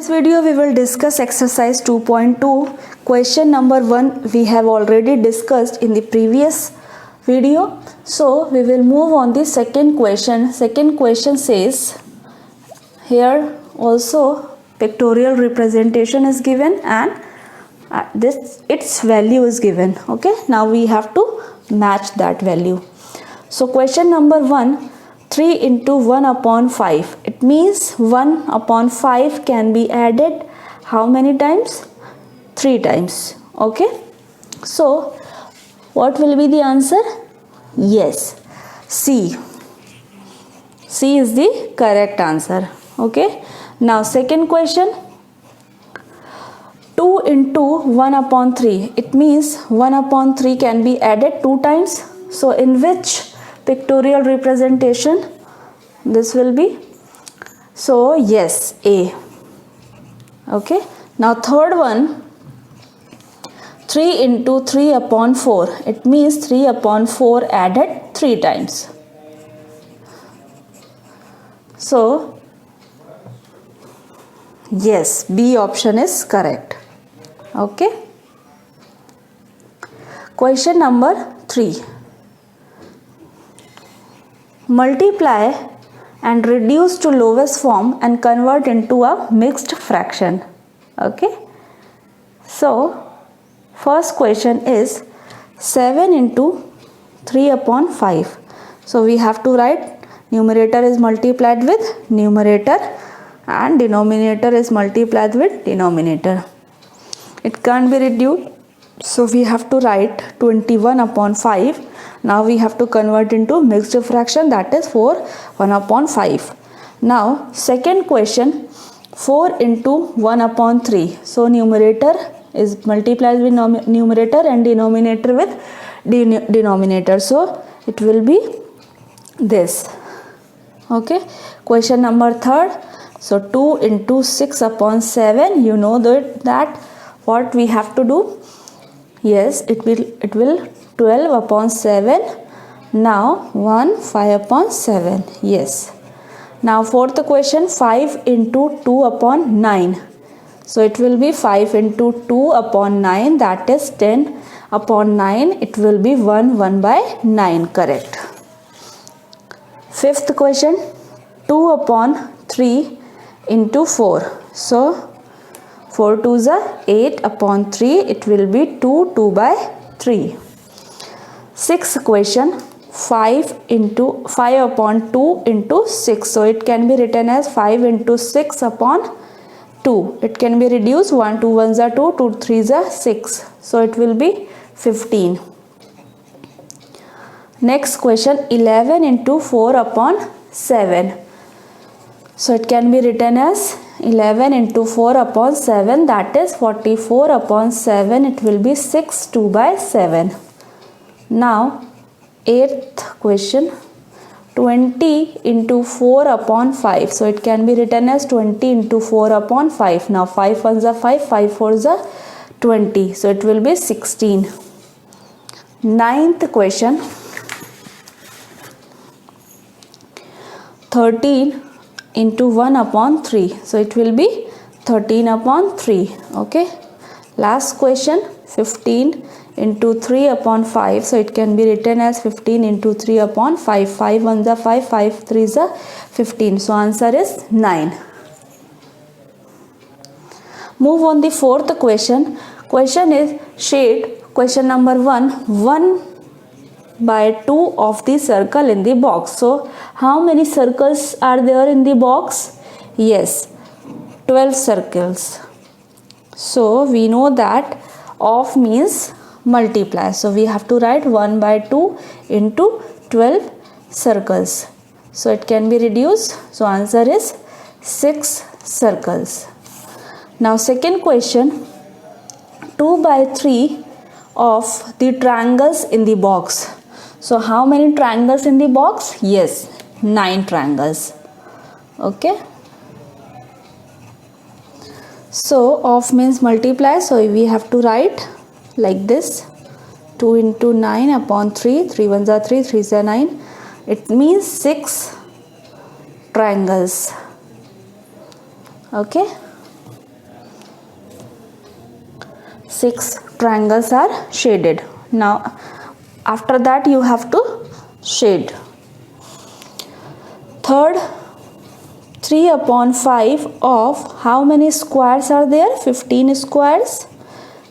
This video we will discuss exercise 2.2. Question number 1 we have already discussed in the previous video. So we will move on the second question. Second question says, here also pictorial representation is given and its value is given. Okay, now we have to match that value. So question number 1, 3 into 1 upon 5. It means 1 upon 5 can be added how many times? 3 times. Okay. So what will be the answer? Yes, C. C is the correct answer. Okay. Now second question. 2 into 1 upon 3. It means 1 upon 3 can be added 2 times. So in which pictorial representation this will be? So yes, A. Okay. Now third one, 3 into 3 upon 4. It means 3 upon 4 added 3 times. So yes, B option is correct. Okay. Question number 3. Multiply and reduce to lowest form and convert into a mixed fraction. Okay. So first question is 7 into 3 upon 5. So we have to write numerator is multiplied with numerator and denominator is multiplied with denominator. It can't be reduced. So we have to write 21 upon 5. Now we have to convert into mixed fraction, that is 1 upon 5. Now second question, 4 into 1 upon 3. So numerator is multiplied with numerator and denominator with denominator. So it will be this. Okay. Question number 3. So 2 into 6 upon 7. You know that what we have to do? Yes, it will 12 upon 7. Now 5 upon 7. Yes. Now fourth question, 5 into 2 upon 9. So it will be 5 into 2 upon 9, that is 10 upon 9. It will be 1 by 9, correct. Fifth question, 2 upon 3 into 4. So 4 2s are 8 upon 3. It will be 2 by 3. Sixth question, 5 upon 2 into 6. So it can be written as 5 into 6 upon 2. It can be reduced. 1 2 1s are 2, 2 3s are 6. So it will be 15. Next question, 11 into 4 upon 7. So it can be written as 11 into 4 upon 7, that is 44 upon 7. It will be 6 2 by 7. Now eighth question, 20 into 4 upon 5. So it can be written as 20 into 4 upon 5. Now 5 1s are 5, 5 4s are 20. So it will be 16. Ninth question, 13 into 1 upon 3. So it will be 13 upon 3. Okay. Last question, 15 into 3 upon 5. So it can be written as 15 into 3 upon 5. 5 1s are 5, 5 3s are 15. So answer is 9. Move on the fourth question. Question is shade. Question number 1 by 2 of the circle in the box. So how many circles are there in the box? Yes, 12 circles. So we know that of means multiply. So we have to write 1 by 2 into 12 circles. So it can be reduced. So answer is 6 circles. Now second question, 2 by 3 of the triangles in the box. So how many triangles in the box? Yes, 9 triangles. Okay. So of means multiply. So we have to write like this. 2 into 9 upon 3. 3 1s are 3, 3s are 9. It means 6 triangles. Okay. 6 triangles are shaded. Now after that you have to shade. Third, 3 upon 5 of how many squares are there? 15 squares.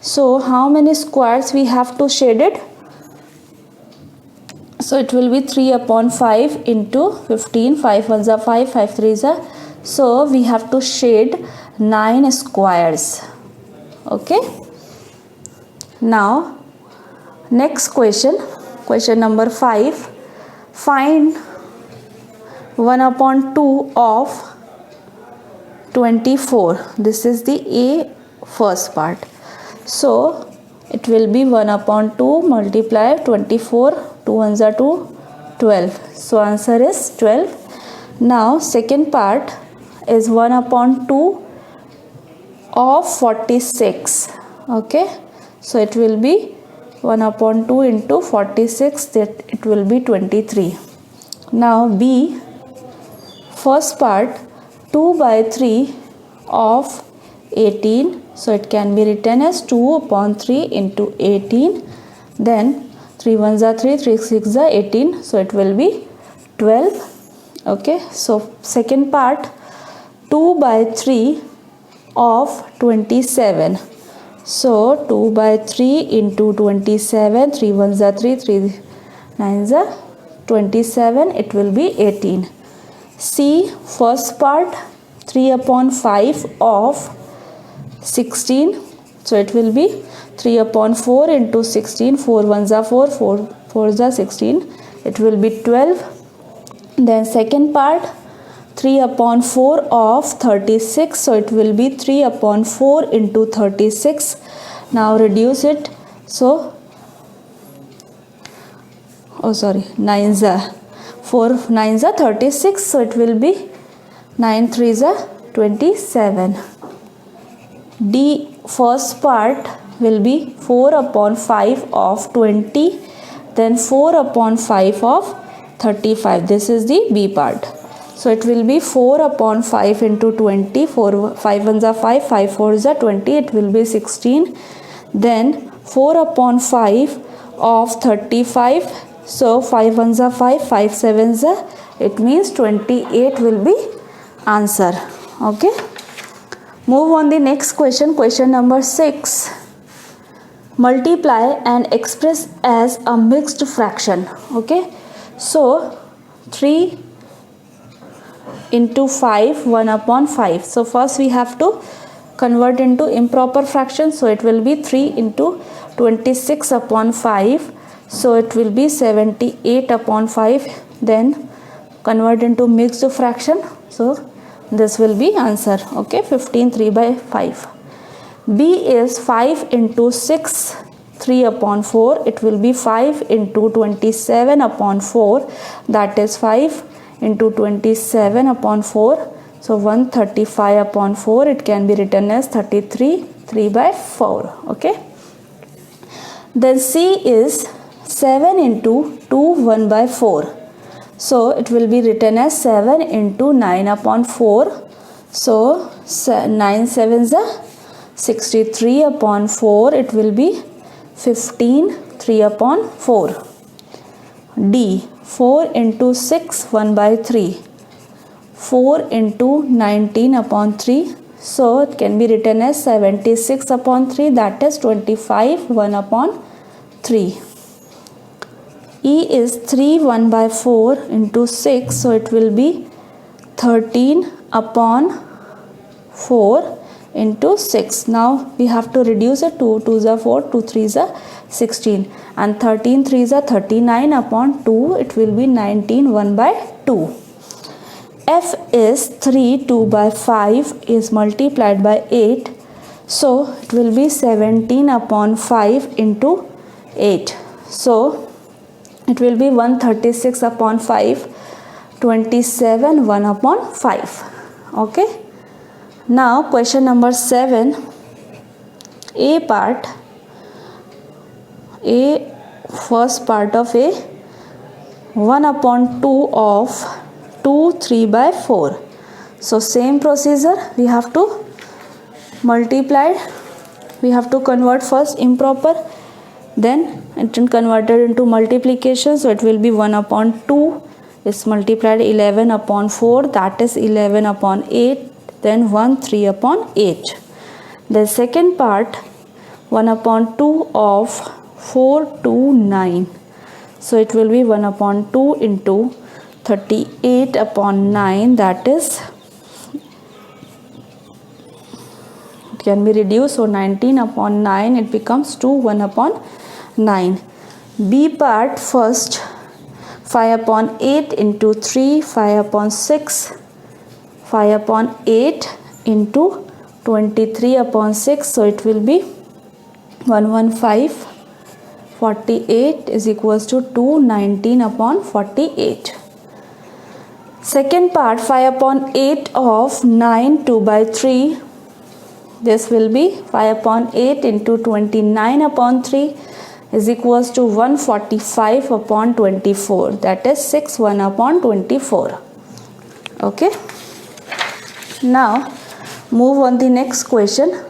So how many squares we have to shade it? So it will be 3 upon 5 into 15. 5 ones are 5, 5 threes are. So we have to shade 9 squares. Okay. Now next question, question number 5. Find 1 upon 2 of 24. This is the A first part. So it will be 1 upon 2 multiply 24. 2 ones are 2, 12. So answer is 12. Now second part is 1 upon 2 of 46. Okay. So it will be 1 upon 2 into 46, that it will be 23. Now B first part 2 by 3 of 18. So it can be written as 2 upon 3 into 18. Then 3 ones are 3, 3 6 are 18. So it will be 12. Okay. So second part 2 by 3 of 27. So 2 by 3 into 27. 3 ones are 3, 3 nines are 27. It will be 18. C first part 3 upon 5 of 16. So it will be 3 upon 4 into 16. 4 ones are 4, 4 fours are 16. It will be 12. Then second part 3 upon 4 of 36. So it will be 3 upon 4 into 36. Now reduce it. So 9s are 4 9s are 36. So it will be 9 3s are 27. D first part will be 4 upon 5 of 20. Then 4 upon 5 of 35. This is the B part. So it will be 4 upon 5 into 20. 5 ones are 5, 5 fours are 20. It will be 16. Then 4 upon 5 of 35. So 5 ones are 5, 5 sevens are. It means 28 will be answer. Okay. Move on the next question. Question number 6. Multiply and express as a mixed fraction. Okay. So 3 into 5, 1 upon 5. So first we have to convert into improper fraction. So it will be 3 into 26 upon 5. So it will be 78 upon 5. Then convert into mixed fraction. So this will be answer. Okay. 15 3 by 5. B is 5 into 6 3 upon 4. It will be 5 into 27 upon 4. That is 5 into 27 upon 4. So 135 upon 4. It can be written as 33 3 by 4. Okay. Then C is 7 into 2 1 by 4. So it will be written as 7 into 9 upon 4. So 9 sevens are 63 upon 4. It will be 15 3 upon 4. D 4 into 6 1 by 3. 4 into 19 upon 3. So it can be written as 76 upon 3. That is 25 1 upon 3. E is 3 1 by 4 into 6. So it will be 13 upon 4 into 6. Now we have to reduce it. 2 2s are 4, 2 3s are 16. And 13 3s are 39 upon 2. It will be 19 1 by 2. F is 3 2 by 5 is multiplied by 8. So it will be 17 upon 5 into 8. So it will be 136 upon 5, 27 1 upon 5. Okay. Now question number 7. A part. A first part of A. 1 upon 2 of 2 3 by 4. So same procedure, we have to multiply we have to convert first improper, then it converted into multiplication, so it will be 1 upon 2 is multiplied 11 upon 4, that is 11 upon 8, then 1 3 upon 8. The second part 1 upon 2 of 4 to 9, so it will be 1 upon 2 into 38 upon 9, that is it can be reduced, so 19 upon 9 it becomes 2 1 upon 9. B part first 5 upon 8 into 3, 5 upon 6, 5 upon 8 into 23 upon 6, so it will be 115, 48 is equals to 219 upon 48. Second part 5 upon 8 of 9 2 by 3, this will be 5 upon 8 into 29 upon 3 is equals to 145 upon 24, that is 6 1 upon 24. Okay, now move on the next question.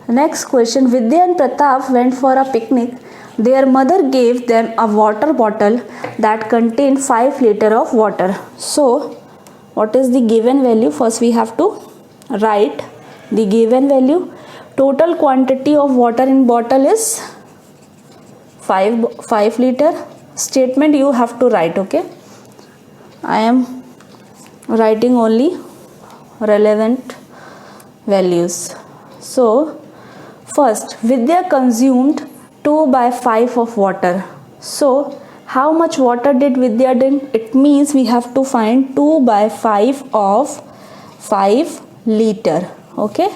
Next question, Vidya and Pratap went for a picnic. Their mother gave them a water bottle that contained 5 liters of water. So what is the given value? First we have to write the given value. Total quantity of water in bottle is 5 liter. Statement you have to write. Okay, I am writing only relevant values. So first, Vidya consumed 2 by 5 of water. So how much water did Vidya drink? It means we have to find 2 by 5 of 5 liter. Okay,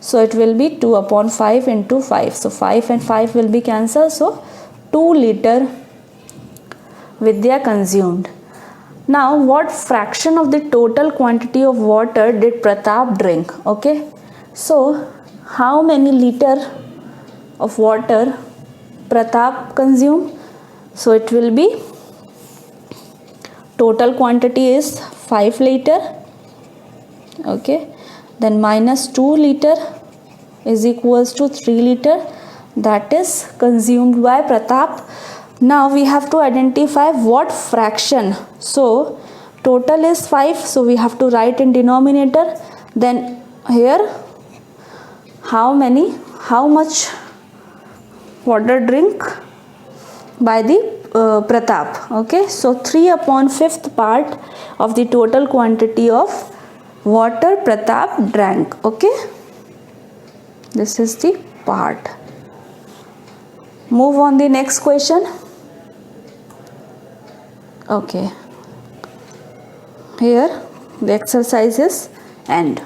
so it will be 2 upon 5 into 5. So 5 and 5 will be cancelled. So 2 liter Vidya consumed. Now what fraction of the total quantity of water did Pratap drink? Okay, so how many liter of water Pratap consumed? So it will be, total quantity is 5 liter. Okay, then minus 2 liter is equals to 3 liter, that is consumed by Pratap. Now we have to identify what fraction. So total is 5, so we have to write in denominator. Then here how much water drink by the Pratap. Okay, so 3 upon 5th part of the total quantity of water Pratap drank. Okay, this is the part. Move on the next question. Okay, here the exercise is end.